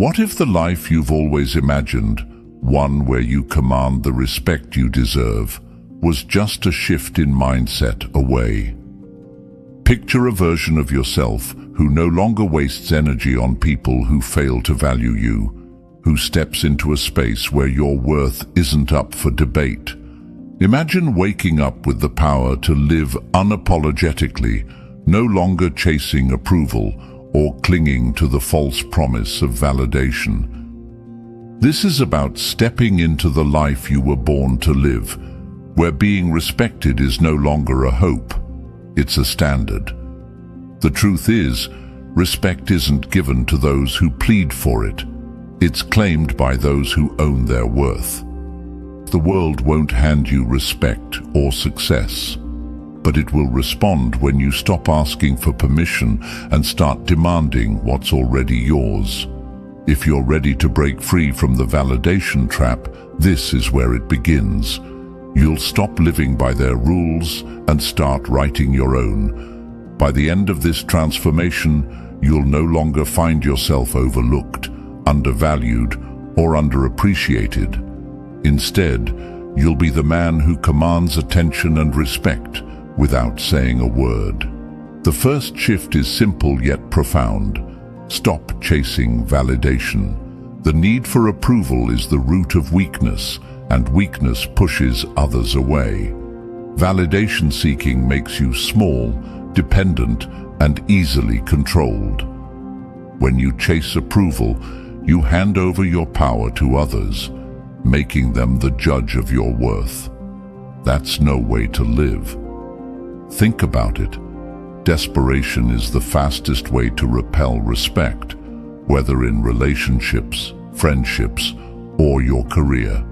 What if the life you've always imagined, one where you command the respect you deserve, was just a shift in mindset away? Picture a version of yourself who no longer wastes energy on people who fail to value you, who steps into a space where your worth isn't up for debate. Imagine waking up with the power to live unapologetically, no longer chasing approval or clinging to the false promise of validation. This is about stepping into the life you were born to live, where being respected is no longer a hope, it's a standard. The truth is, respect isn't given to those who plead for it. It's claimed by those who own their worth. The world won't hand you respect or success, but it will respond when you stop asking for permission and start demanding what's already yours. If you're ready to break free from the validation trap, this is where it begins. You'll stop living by their rules and start writing your own. By the end of this transformation, you'll no longer find yourself overlooked, undervalued, or underappreciated. Instead, you'll be the man who commands attention and respect without saying a word. The first shift is simple yet profound. Stop chasing validation. The need for approval is the root of weakness, and weakness pushes others away. Validation seeking makes you small, dependent, and easily controlled. When you chase approval, you hand over your power to others, making them the judge of your worth. That's no way to live. Think about it. Desperation is the fastest way to repel respect, whether in relationships, friendships, or your career.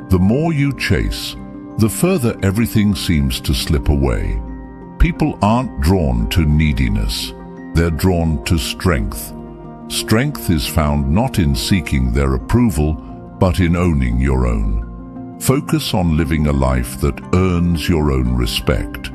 The more you chase, the further everything seems to slip away. People aren't drawn to neediness, they're drawn to strength. Strength is found not in seeking their approval, but in owning your own. Focus on living a life that earns your own respect.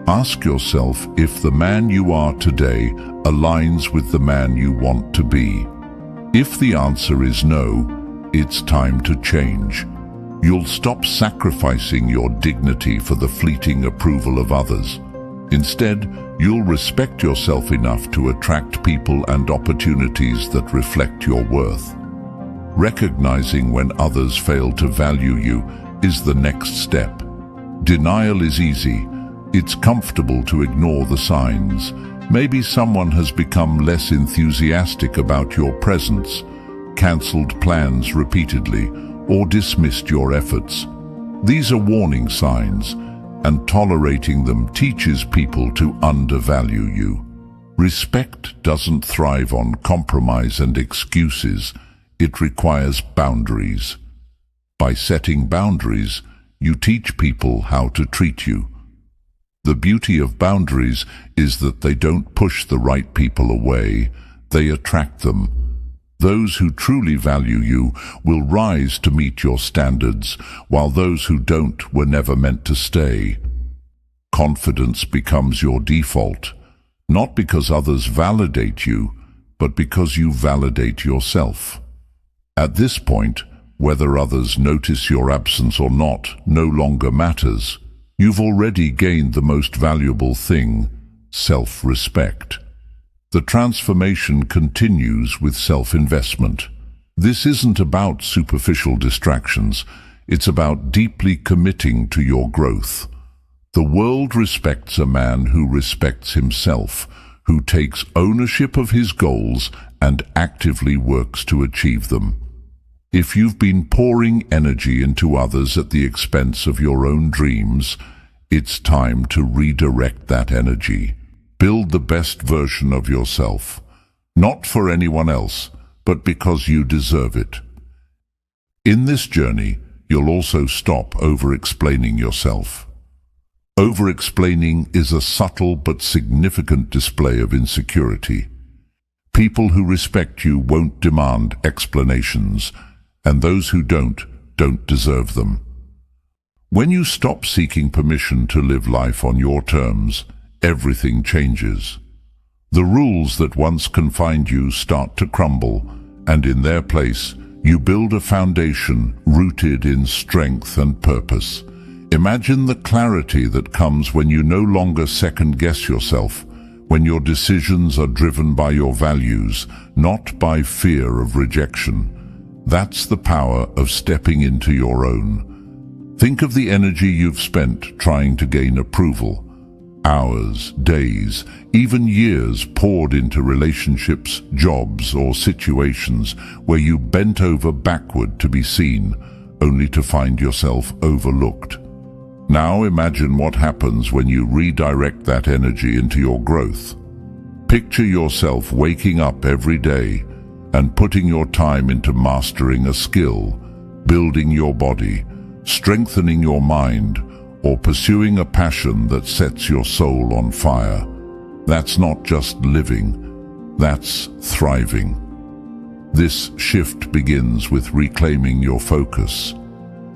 Ask yourself if the man you are today aligns with the man you want to be. If the answer is no, it's time to change. You'll stop sacrificing your dignity for the fleeting approval of others. Instead, you'll respect yourself enough to attract people and opportunities that reflect your worth. Recognizing when others fail to value you is the next step. Denial is easy. It's comfortable to ignore the signs. Maybe someone has become less enthusiastic about your presence, cancelled plans repeatedly, or dismissed your efforts. These are warning signs, and tolerating them teaches people to undervalue you. Respect doesn't thrive on compromise and excuses. It requires boundaries. By setting boundaries, you teach people how to treat you. The beauty of boundaries is that they don't push the right people away, they attract them. Those who truly value you will rise to meet your standards, while those who don't were never meant to stay. Confidence becomes your default, not because others validate you, but because you validate yourself. At this point, whether others notice your absence or not no longer matters. You've already gained the most valuable thing, self-respect. The transformation continues with self-investment. This isn't about superficial distractions, it's about deeply committing to your growth. The world respects a man who respects himself, who takes ownership of his goals and actively works to achieve them. If you've been pouring energy into others at the expense of your own dreams, it's time to redirect that energy. Build the best version of yourself, not for anyone else, but because you deserve it. In this journey, you'll also stop over-explaining yourself. Over-explaining is a subtle but significant display of insecurity. People who respect you won't demand explanations, and those who don't deserve them. When you stop seeking permission to live life on your terms, everything changes. The rules that once confined you start to crumble, and in their place, you build a foundation rooted in strength and purpose. Imagine the clarity that comes when you no longer second-guess yourself, when your decisions are driven by your values, not by fear of rejection. That's the power of stepping into your own. Think of the energy you've spent trying to gain approval. Hours, days, even years poured into relationships, jobs, or situations where you bent over backward to be seen, only to find yourself overlooked. Now imagine what happens when you redirect that energy into your growth. Picture yourself waking up every day and putting your time into mastering a skill, building your body, strengthening your mind, or pursuing a passion that sets your soul on fire. That's not just living, that's thriving. This shift begins with reclaiming your focus.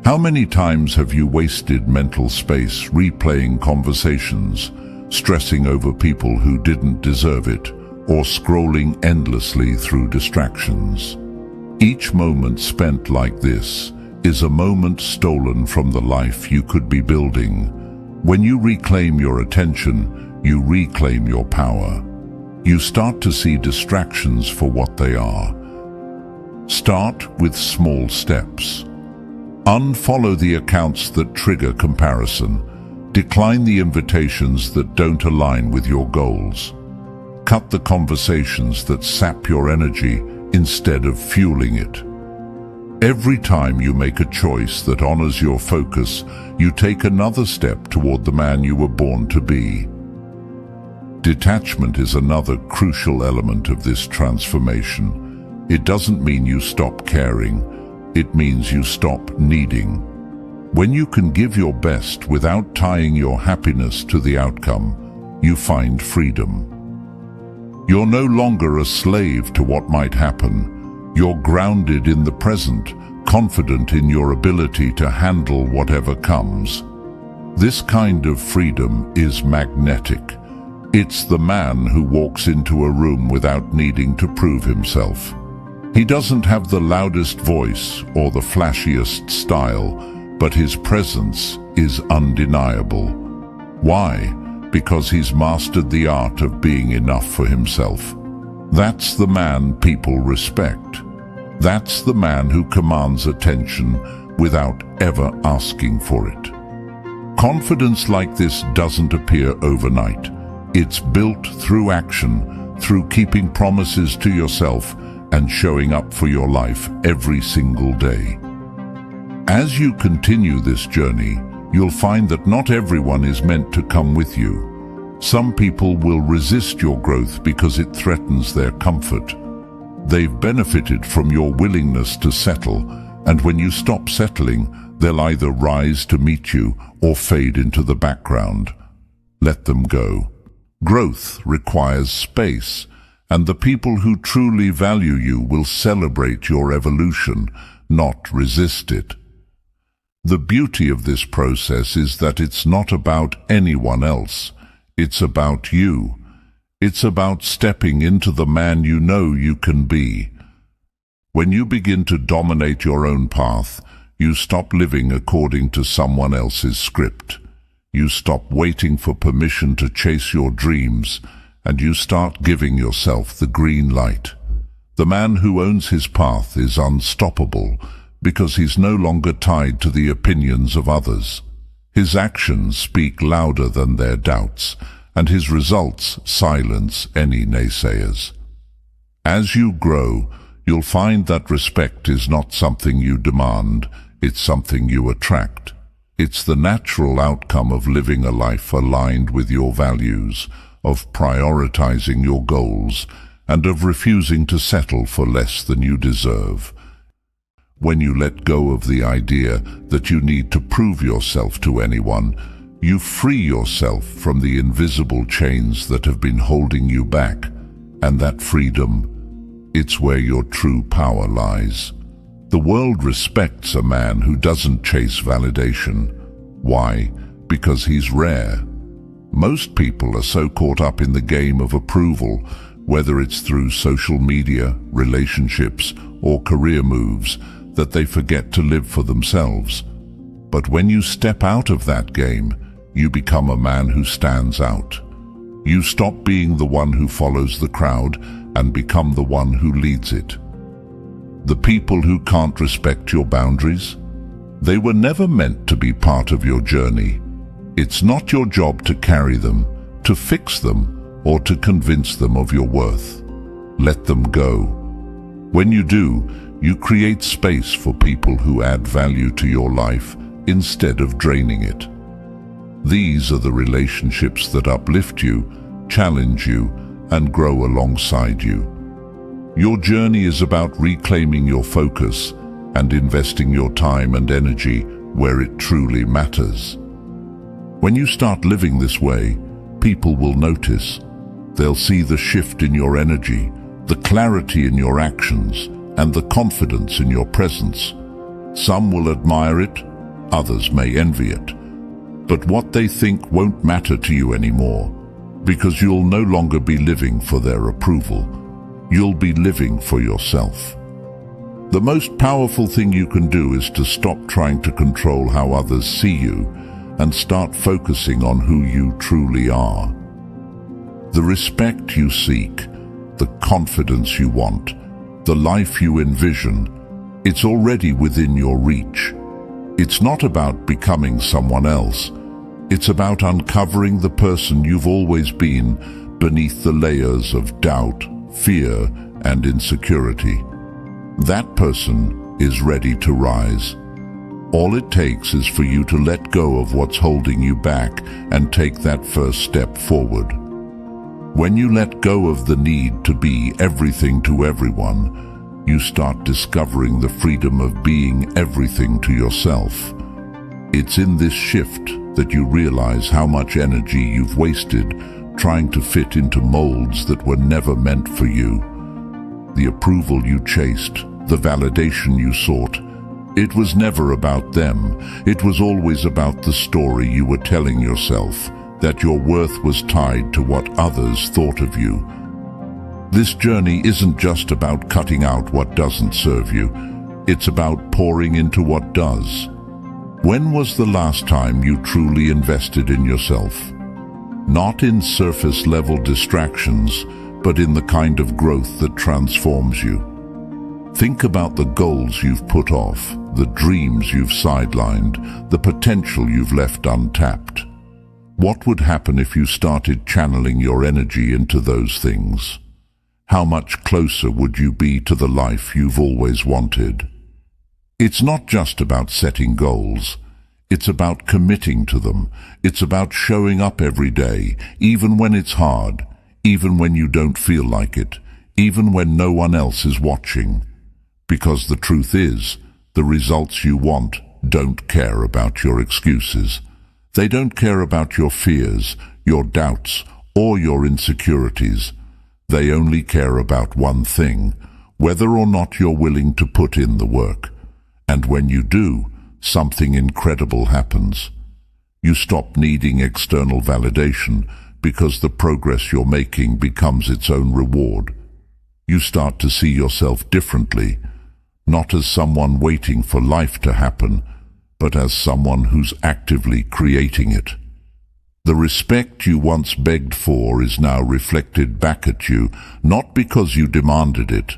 How many times have you wasted mental space replaying conversations, stressing over people who didn't deserve it, or scrolling endlessly through distractions? Each moment spent like this is a moment stolen from the life you could be building. When you reclaim your attention, you reclaim your power. You start to see distractions for what they are. Start with small steps. Unfollow the accounts that trigger comparison. Decline the invitations that don't align with your goals. Cut the conversations that sap your energy instead of fueling it. Every time you make a choice that honors your focus, you take another step toward the man you were born to be. Detachment is another crucial element of this transformation. It doesn't mean you stop caring. It means you stop needing. When you can give your best without tying your happiness to the outcome, you find freedom. You're no longer a slave to what might happen. You're grounded in the present, confident in your ability to handle whatever comes. This kind of freedom is magnetic. It's the man who walks into a room without needing to prove himself. He doesn't have the loudest voice or the flashiest style, but his presence is undeniable. Why? Because he's mastered the art of being enough for himself. That's the man people respect. That's the man who commands attention without ever asking for it. Confidence like this doesn't appear overnight. It's built through action, through keeping promises to yourself and showing up for your life every single day. As you continue this journey, you'll find that not everyone is meant to come with you. Some people will resist your growth because it threatens their comfort. They've benefited from your willingness to settle, and when you stop settling, they'll either rise to meet you or fade into the background. Let them go. Growth requires space, and the people who truly value you will celebrate your evolution, not resist it. The beauty of this process is that it's not about anyone else. It's about you. It's about stepping into the man you know you can be. When you begin to dominate your own path, you stop living according to someone else's script. You stop waiting for permission to chase your dreams, and you start giving yourself the green light. The man who owns his path is unstoppable because he's no longer tied to the opinions of others. His actions speak louder than their doubts, and his results silence any naysayers. As you grow, you'll find that respect is not something you demand, it's something you attract. It's the natural outcome of living a life aligned with your values, of prioritizing your goals, and of refusing to settle for less than you deserve. When you let go of the idea that you need to prove yourself to anyone, you free yourself from the invisible chains that have been holding you back, and that freedom, it's where your true power lies. The world respects a man who doesn't chase validation. Why? Because he's rare. Most people are so caught up in the game of approval, whether it's through social media, relationships, or career moves, that they forget to live for themselves. But when you step out of that game, you become a man who stands out. You stop being the one who follows the crowd and become the one who leads it. The people who can't respect your boundaries, they were never meant to be part of your journey. It's not your job to carry them, to fix them, or to convince them of your worth. Let them go. When you do, you create space for people who add value to your life instead of draining it. These are the relationships that uplift you, challenge you, and grow alongside you. Your journey is about reclaiming your focus and investing your time and energy where it truly matters. When you start living this way, people will notice. They'll see the shift in your energy, the clarity in your actions, and the confidence in your presence. Some will admire it, others may envy it. But what they think won't matter to you anymore, because you'll no longer be living for their approval. You'll be living for yourself. The most powerful thing you can do is to stop trying to control how others see you and start focusing on who you truly are. The respect you seek, the confidence you want, the life you envision, it's already within your reach. It's not about becoming someone else. It's about uncovering the person you've always been beneath the layers of doubt, fear, and insecurity. That person is ready to rise. All it takes is for you to let go of what's holding you back and take that first step forward. When you let go of the need to be everything to everyone, you start discovering the freedom of being everything to yourself. It's in this shift that you realize how much energy you've wasted trying to fit into molds that were never meant for you. The approval you chased, the validation you sought, it was never about them. It was always about the story you were telling yourself, that your worth was tied to what others thought of you. This journey isn't just about cutting out what doesn't serve you. It's about pouring into what does. When was the last time you truly invested in yourself? Not in surface-level distractions, but in the kind of growth that transforms you. Think about the goals you've put off, the dreams you've sidelined, the potential you've left untapped. What would happen if you started channeling your energy into those things? How much closer would you be to the life you've always wanted? It's not just about setting goals. It's about committing to them. It's about showing up every day, even when it's hard, even when you don't feel like it, even when no one else is watching. Because the truth is, the results you want don't care about your excuses. They don't care about your fears, your doubts, or your insecurities. They only care about one thing, whether or not you're willing to put in the work. And when you do, something incredible happens. You stop needing external validation because the progress you're making becomes its own reward. You start to see yourself differently, not as someone waiting for life to happen, but as someone who's actively creating it. The respect you once begged for is now reflected back at you, not because you demanded it,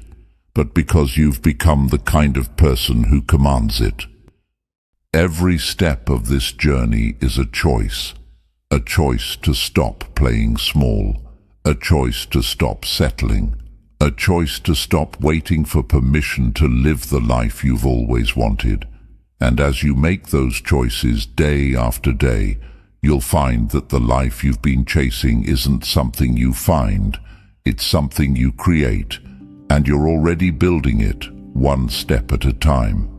but because you've become the kind of person who commands it. Every step of this journey is a choice to stop playing small, a choice to stop settling, a choice to stop waiting for permission to live the life you've always wanted. And as you make those choices day after day, you'll find that the life you've been chasing isn't something you find, it's something you create, and you're already building it one step at a time.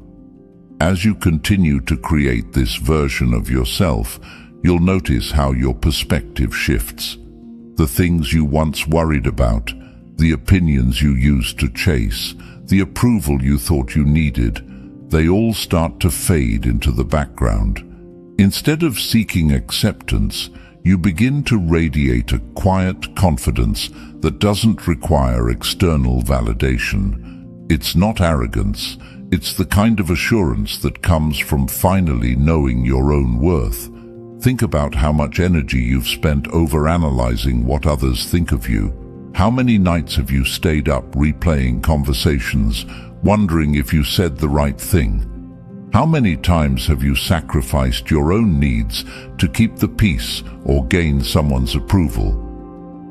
As you continue to create this version of yourself, you'll notice how your perspective shifts. The things you once worried about, the opinions you used to chase, the approval you thought you needed, they all start to fade into the background. Instead of seeking acceptance, you begin to radiate a quiet confidence that doesn't require external validation. It's not arrogance, it's the kind of assurance that comes from finally knowing your own worth. Think about how much energy you've spent overanalyzing what others think of you. How many nights have you stayed up replaying conversations, wondering if you said the right thing? How many times have you sacrificed your own needs to keep the peace or gain someone's approval?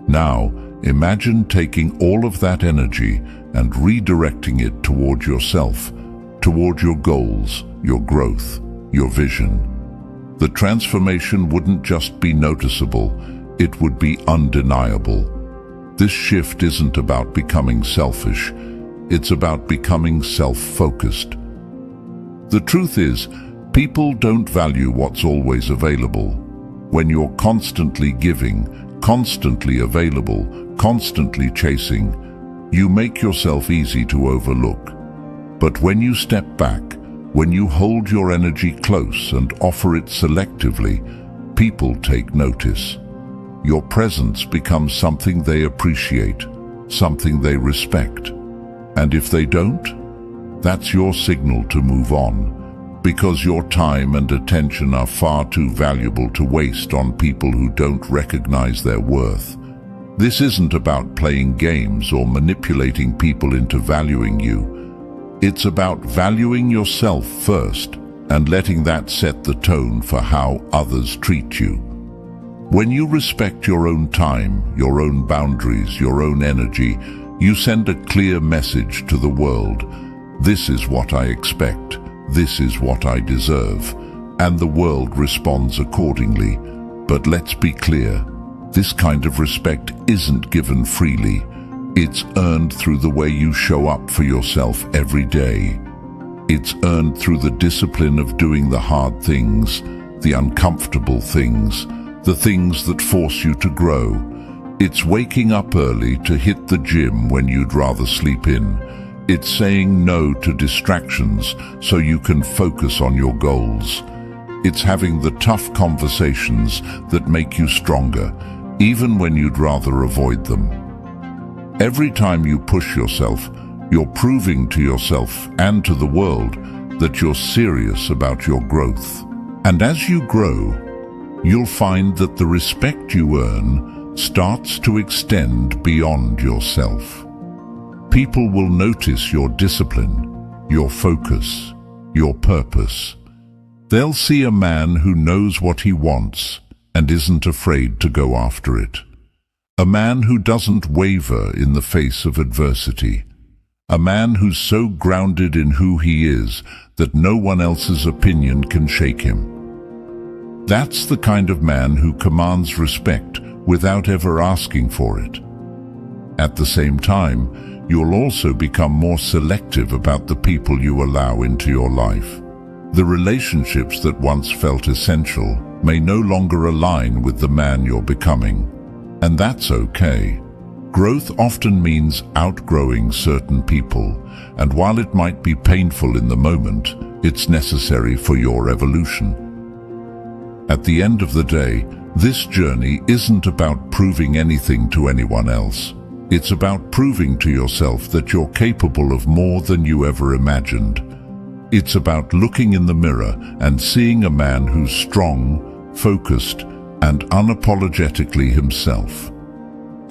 Now, imagine taking all of that energy and redirecting it toward yourself, toward your goals, your growth, your vision. The transformation wouldn't just be noticeable, it would be undeniable. This shift isn't about becoming selfish, it's about becoming self-focused. The truth is, people don't value what's always available. When you're constantly giving, constantly available, constantly chasing, you make yourself easy to overlook. But when you step back, when you hold your energy close and offer it selectively, people take notice. Your presence becomes something they appreciate, something they respect. And if they don't, that's your signal to move on, because your time and attention are far too valuable to waste on people who don't recognize their worth. This isn't about playing games or manipulating people into valuing you. It's about valuing yourself first and letting that set the tone for how others treat you. When you respect your own time, your own boundaries, your own energy, you send a clear message to the world. This is what I expect. This is what I deserve. And the world responds accordingly. But let's be clear, this kind of respect isn't given freely. It's earned through the way you show up for yourself every day. It's earned through the discipline of doing the hard things, the uncomfortable things, the things that force you to grow. It's waking up early to hit the gym when you'd rather sleep in. It's saying no to distractions so you can focus on your goals. It's having the tough conversations that make you stronger, even when you'd rather avoid them. Every time you push yourself, you're proving to yourself and to the world that you're serious about your growth. And as you grow, you'll find that the respect you earn starts to extend beyond yourself. People will notice your discipline, your focus, your purpose. They'll see a man who knows what he wants and isn't afraid to go after it. A man who doesn't waver in the face of adversity. A man who's so grounded in who he is that no one else's opinion can shake him. That's the kind of man who commands respect without ever asking for it. At the same time, you'll also become more selective about the people you allow into your life. The relationships that once felt essential may no longer align with the man you're becoming. And that's okay. Growth often means outgrowing certain people, and while it might be painful in the moment, it's necessary for your evolution. At the end of the day, this journey isn't about proving anything to anyone else. It's about proving to yourself that you're capable of more than you ever imagined. It's about looking in the mirror and seeing a man who's strong, focused, and unapologetically himself.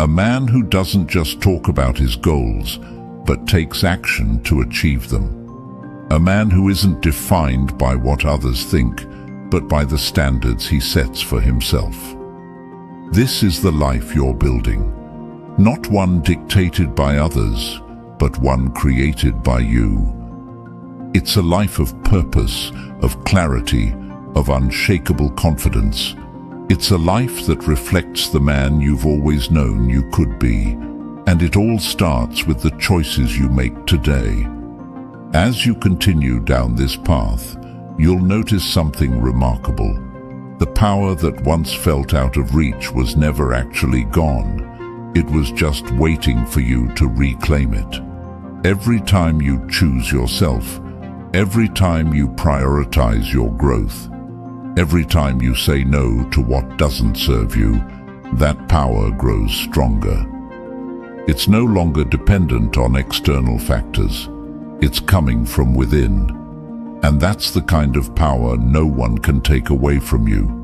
A man who doesn't just talk about his goals, but takes action to achieve them. A man who isn't defined by what others think, but by the standards he sets for himself. This is the life you're building. Not one dictated by others, but one created by you. It's a life of purpose, of clarity, of unshakable confidence. It's a life that reflects the man you've always known you could be, and it all starts with the choices you make today. As you continue down this path, you'll notice something remarkable. The power that once felt out of reach was never actually gone. It was just waiting for you to reclaim it. Every time you choose yourself, every time you prioritize your growth, Every time you say no to what doesn't serve you, that power grows stronger. It's no longer dependent on external factors. It's coming from within. And that's the kind of power no one can take away from you.